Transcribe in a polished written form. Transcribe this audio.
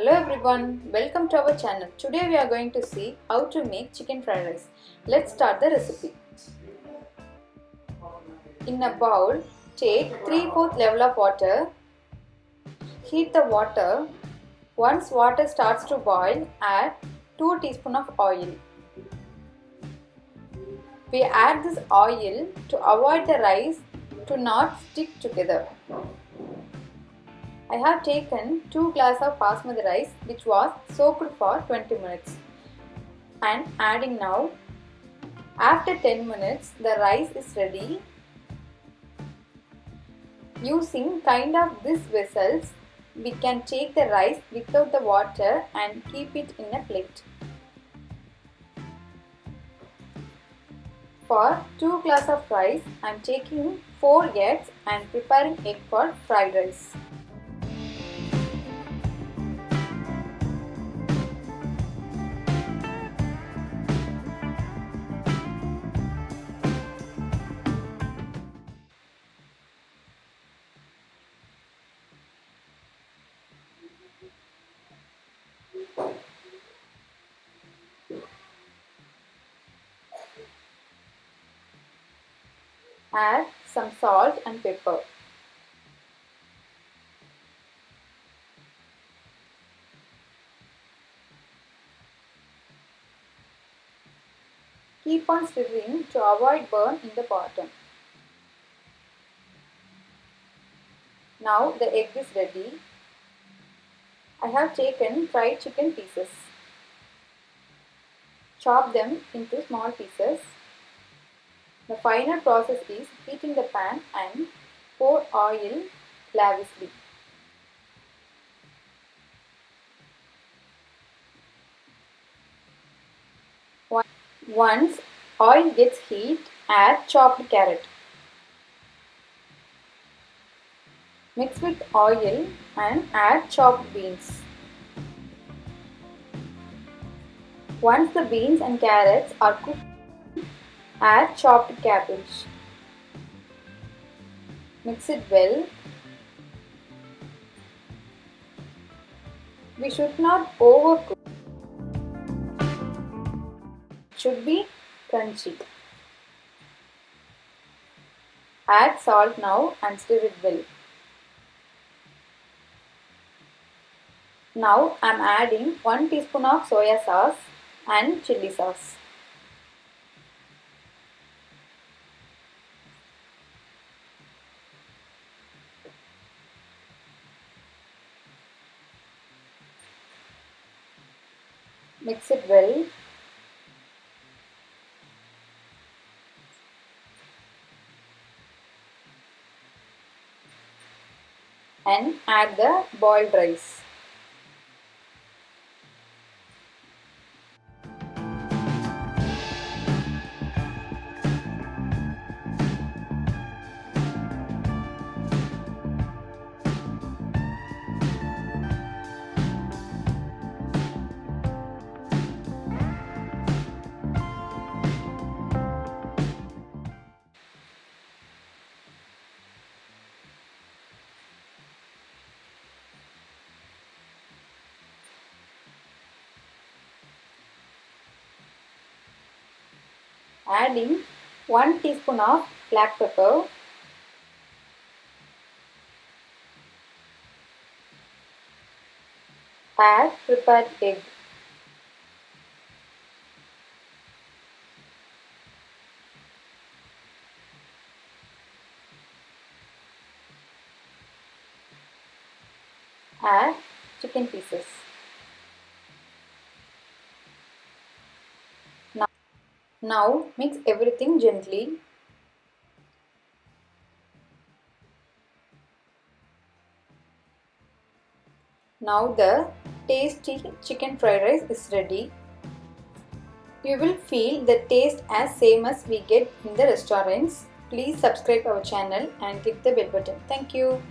Hello everyone, welcome to our channel. Today we are going to see how to make chicken fried rice. Let's start the recipe. In a bowl, take 3/4 level of water. Heat the water. Once water starts to boil, add 2 teaspoons of oil. We add this oil to avoid the rice to not stick together. I have taken 2 glasses of Basmati rice which was soaked for 20 minutes and adding now. After 10 minutes the rice is ready. Using kind of these vessels we can take the rice without the water and keep it in a plate. For 2 glasses of rice I am taking 4 eggs and preparing egg for fried rice. Add some salt and pepper. Keep on stirring to avoid burn in the bottom. Now the egg is ready. I have taken fried chicken pieces. Chop them into small pieces. The final process is heating the pan and pour oil lavishly. Once oil gets heat, add chopped carrot. Mix with oil and add chopped beans. Once the beans and carrots are cooked, add chopped cabbage. Mix it well. We should not overcook. It should be crunchy. Add salt now and stir it well. Now I am adding 1 teaspoon of soya sauce and chili sauce. Mix it well. And add the boiled rice. Adding 1 teaspoon of black pepper, add prepared egg. Add chicken pieces. Now mix everything gently. Now the tasty chicken fried rice is ready. You will feel the taste as same as we get in the restaurants. Please subscribe our channel and click the bell button. Thank you.